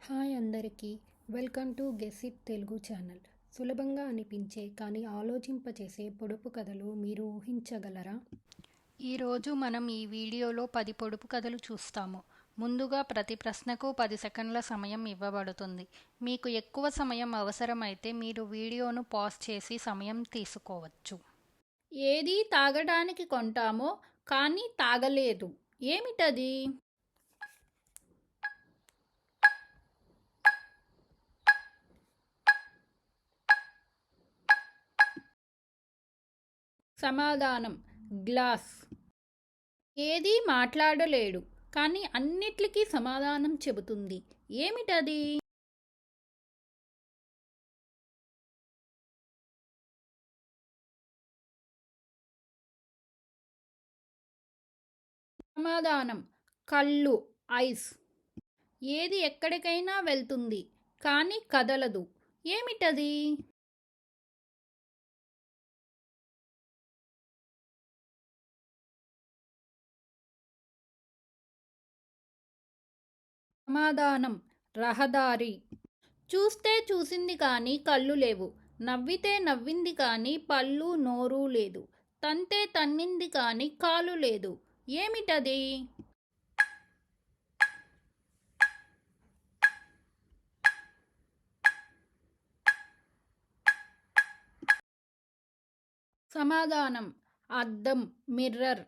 Hi అందరికీ welcome to guess it Telugu channel. సులభంగా అనిపించే కానీ ఆలోచింపచేసే పొడుపు కథలు మీరు ఊహించగలరా? ఈరోజు మనం ఈ వీడియోలో 10 పొడుపు కథలు చూస్తాము. ముందుగా ప్రతి ప్రశ్నకు 10 సెకండ్ల సమయం ఇవ్వబడుతుంది. మీకు ఎక్కువ సమయం అవసరమైతే మీరు వీడియోను పాజ్ చేసి సమయం తీసుకోవచ్చు. ఏది తాగడానికి కొంటామో కానీ తాగలేదు, ఏమిటది? సమాధానం గ్లాస్. ఏదీ మాట్లాడలేడు కానీ అన్నిటికీ సమాధానం చెబుతుంది, ఏమిటది? సమాధానం కళ్ళు, ఐస్. ఏది ఎక్కడికైనా వెళ్తుంది కానీ కదలదు, ఏమిటది? సమాధానం రహదారి. చూస్తే చూసింది కానీ కళ్ళు లేవు, నవ్వితే నవ్వింది కానీ పళ్ళు నోరు లేదు, తంతే తన్నింది కానీ కాలు లేదు, ఏమిటది? సమాధానం అద్దం, మిర్రర్.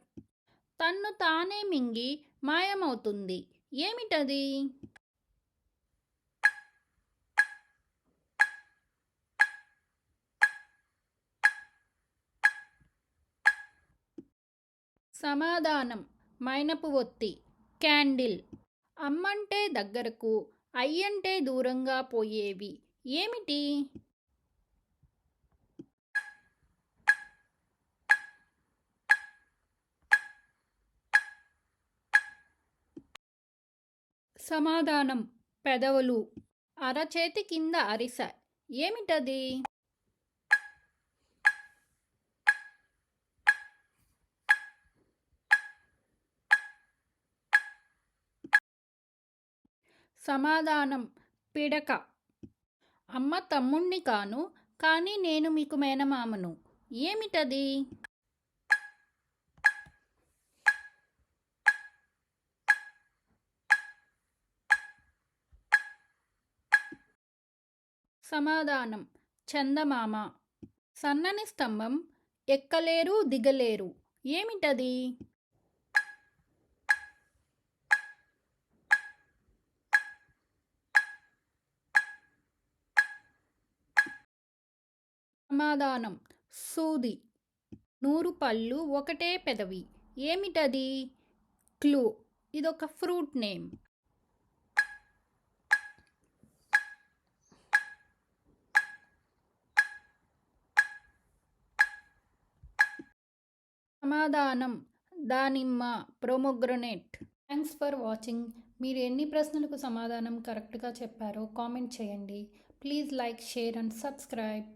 తన్ను తానే మింగి మాయమవుతుంది, ఏమిటది? సమాధానం మైనపు ఒత్తి, క్యాండిల్. అమ్మంటే దగ్గరకు, అయ్యంటే దూరంగా పోయేవి, ఏమిటి? సమాధానం పెదవులు. అరచేతి కింద అరిస, ఏమిటది? సమాధానం పిడక. అమ్మ తమ్ముణ్ణి కాను కానీ నేను మీకు మేనమామను, ఏమిటది? సమాధానం చందమామ. సన్నని స్తంభం, ఎక్కలేరు దిగలేరు, ఏమిటది? సమాధానం సూది. 100 పళ్ళు ఒకటే పెదవి, ఏమిటది? క్లూ, ఇదొక ఫ్రూట్ నేమ్. సమాధానం దానిమ్మ, ప్రొమోగ్రనేట్. Thanks for watching. మీరు ఎన్ని ప్రశ్నలకు సమాధానం కరెక్ట్గా చెప్పారో కామెంట్ చేయండి. Please like, share and subscribe.